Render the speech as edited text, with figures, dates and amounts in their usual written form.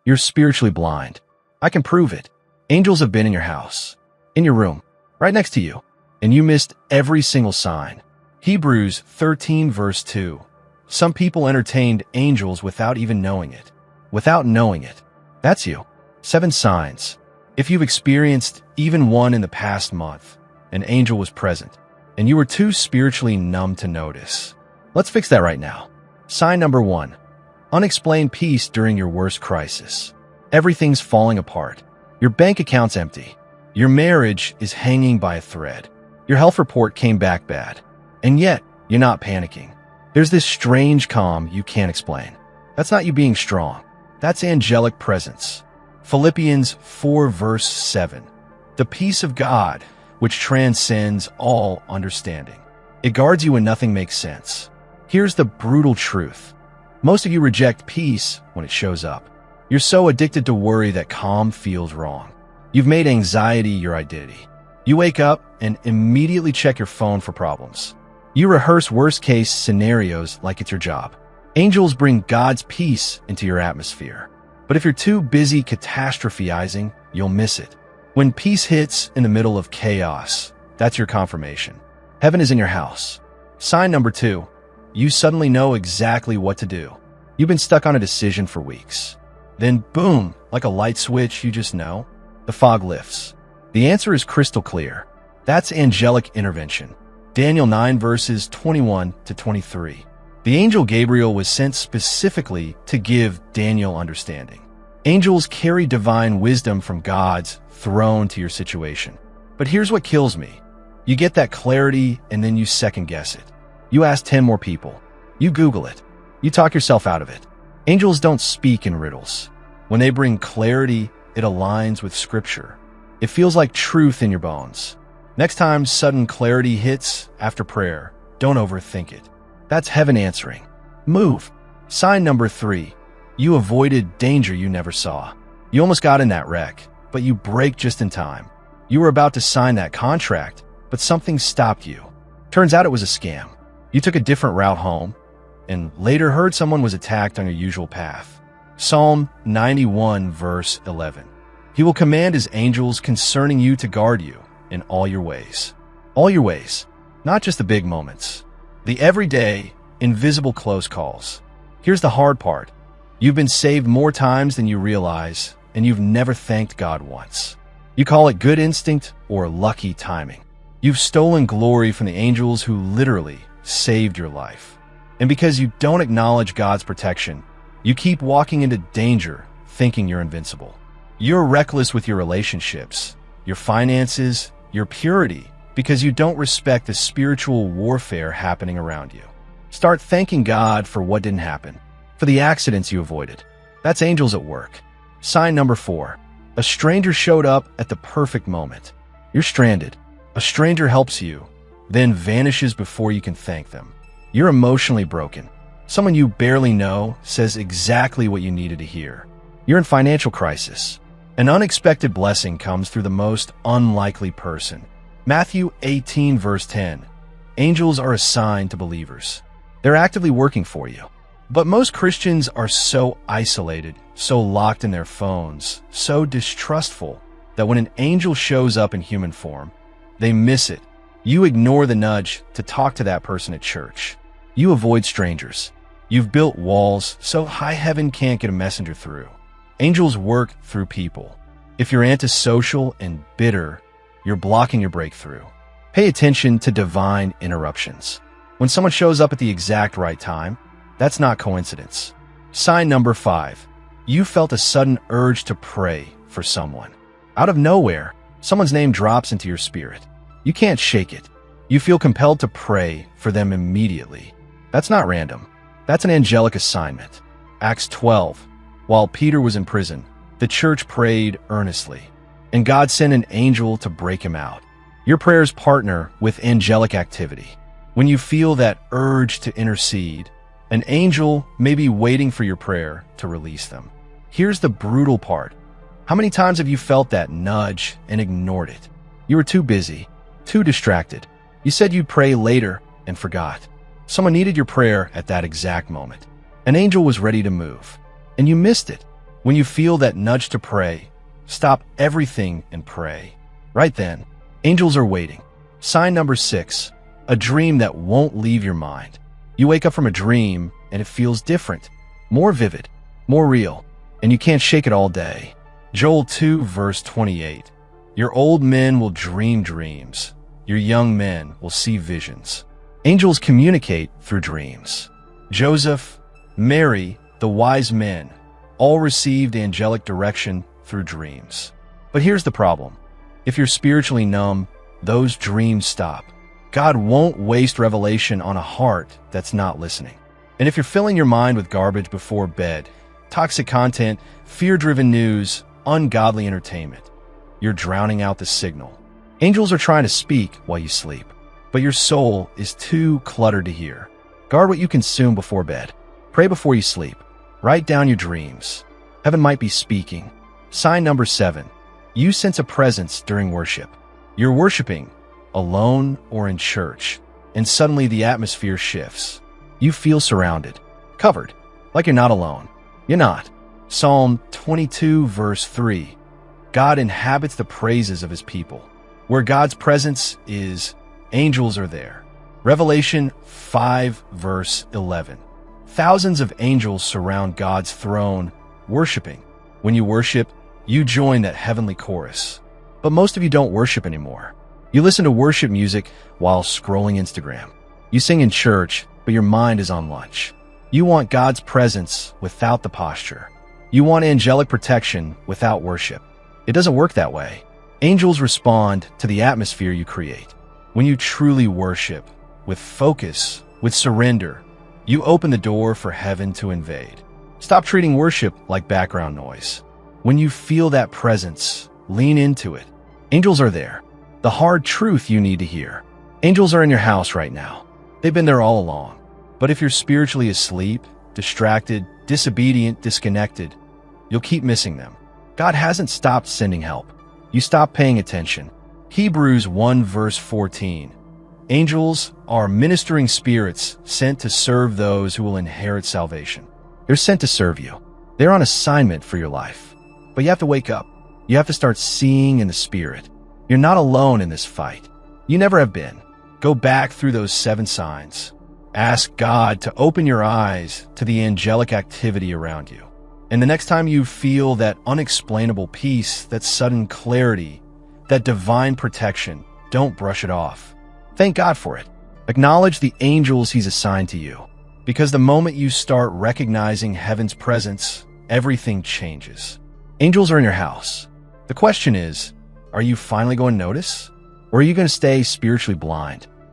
You're spiritually blind. I can prove it. Angels have been in your house, in your room, right next to you, and you missed every single sign. Hebrews 13 verse 2. Some people entertained angels without even knowing it. Without knowing it. That's you. 7 signs. If you've experienced even one in the past month, an angel was present, and you were too spiritually numb to notice. Let's fix that right now. Sign number 1. Unexplained peace during your worst crisis. Everything's falling apart. Your bank account's empty. Your marriage is hanging by a thread. Your health report came back bad. And yet, you're not panicking. There's this strange calm you can't explain. That's not you being strong. That's angelic presence. Philippians 4 verse 7. The peace of God, which transcends all understanding. It guards you when nothing makes sense. Here's the brutal truth. Most of you reject peace when it shows up. You're so addicted to worry that calm feels wrong. You've made anxiety your identity. You wake up and immediately check your phone for problems. You rehearse worst-case scenarios like it's your job. Angels bring God's peace into your atmosphere. But if you're too busy catastrophizing, you'll miss it. When peace hits in the middle of chaos, that's your confirmation. Heaven is in your house. Sign number 2. You suddenly know exactly what to do. You've been stuck on a decision for weeks. Then boom, like a light switch, you just know. The fog lifts. The answer is crystal clear. That's angelic intervention. Daniel 9 verses 21 to 23. The angel Gabriel was sent specifically to give Daniel understanding. Angels carry divine wisdom from God's throne to your situation. But here's what kills me. You get that clarity and then you second guess it. You ask 10 more people. You Google it. You talk yourself out of it. Angels don't speak in riddles. When they bring clarity, it aligns with Scripture. It feels like truth in your bones. Next time sudden clarity hits after prayer, don't overthink it. That's heaven answering. Move. Sign number 3. You avoided danger you never saw. You almost got in that wreck, but you brake just in time. You were about to sign that contract, but something stopped you. Turns out it was a scam. You took a different route home, and later heard someone was attacked on your usual path. Psalm 91 verse 11. He will command his angels concerning you to guard you in all your ways. All your ways, not just the big moments. The everyday, invisible close calls. Here's the hard part. You've been saved more times than you realize, and you've never thanked God once. You call it good instinct or lucky timing. You've stolen glory from the angels who literally saved your life. And because you don't acknowledge God's protection, you keep walking into danger thinking you're invincible. You're reckless with your relationships, your finances, your purity, because you don't respect the spiritual warfare happening around you. Start thanking God for what didn't happen, for the accidents you avoided. That's angels at work. Sign number 4. A stranger showed up at the perfect moment. You're stranded. A stranger helps you, then vanishes before you can thank them. You're emotionally broken. Someone you barely know says exactly what you needed to hear. You're in financial crisis. An unexpected blessing comes through the most unlikely person. Matthew 18 verse 10. Angels are assigned to believers. They're actively working for you. But most Christians are so isolated, so locked in their phones, so distrustful that when an angel shows up in human form, they miss it. You ignore the nudge to talk to that person at church. You avoid strangers. You've built walls so high heaven can't get a messenger through. Angels work through people. If you're antisocial and bitter, you're blocking your breakthrough. Pay attention to divine interruptions. When someone shows up at the exact right time, that's not coincidence. Sign number 5. You felt a sudden urge to pray for someone. Out of nowhere, someone's name drops into your spirit. You can't shake it. You feel compelled to pray for them immediately. That's not random. That's an angelic assignment. Acts 12. While Peter was in prison, the church prayed earnestly, and God sent an angel to break him out. Your prayers partner with angelic activity. When you feel that urge to intercede, an angel may be waiting for your prayer to release them. Here's the brutal part. How many times have you felt that nudge and ignored it? You were too busy, too distracted. You said you'd pray later and forgot. Someone needed your prayer at that exact moment. An angel was ready to move, and you missed it. When you feel that nudge to pray, stop everything and pray. Right then, angels are waiting. Sign number 6, a dream that won't leave your mind. You wake up from a dream and it feels different, more vivid, more real, and you can't shake it all day. Joel 2 verse 28. Your old men will dream dreams. Your young men will see visions. Angels communicate through dreams. Joseph, Mary, the wise men, all received angelic direction through dreams. But here's the problem. If you're spiritually numb, those dreams stop. God won't waste revelation on a heart that's not listening. And if you're filling your mind with garbage before bed, toxic content, fear-driven news, ungodly entertainment, you're drowning out the signal. Angels are trying to speak while you sleep, but your soul is too cluttered to hear. Guard what you consume before bed. Pray before you sleep. Write down your dreams. Heaven might be speaking. Sign number 7. You sense a presence during worship. You're worshiping, alone or in church, and suddenly the atmosphere shifts. You feel surrounded, covered, like you're not alone. You're not. Psalm 22 verse 3. God inhabits the praises of his people. Where God's presence is, angels are there. Revelation 5 verse 11. Thousands of angels surround God's throne, worshiping. When you worship, you join that heavenly chorus. But most of you don't worship anymore. You listen to worship music while scrolling Instagram. You sing in church, but your mind is on lunch. You want God's presence without the posture. You want angelic protection without worship. It doesn't work that way. Angels respond to the atmosphere you create. When you truly worship, with focus, with surrender, you open the door for heaven to invade. Stop treating worship like background noise. When you feel that presence, lean into it. Angels are there. The hard truth you need to hear. Angels are in your house right now. They've been there all along. But if you're spiritually asleep, distracted, disobedient, disconnected, you'll keep missing them. God hasn't stopped sending help. You stop paying attention. Hebrews 1 verse 14. Angels are ministering spirits sent to serve those who will inherit salvation. They're sent to serve you. They're on assignment for your life. But you have to wake up. You have to start seeing in the Spirit. You're not alone in this fight. You never have been. Go back through those 7 signs. Ask God to open your eyes to the angelic activity around you. And the next time you feel that unexplainable peace, that sudden clarity, that divine protection, don't brush it off. Thank God for it. Acknowledge the angels he's assigned to you. Because the moment you start recognizing heaven's presence, everything changes. Angels are in your house. The question is, are you finally going to notice? Or are you going to stay spiritually blind?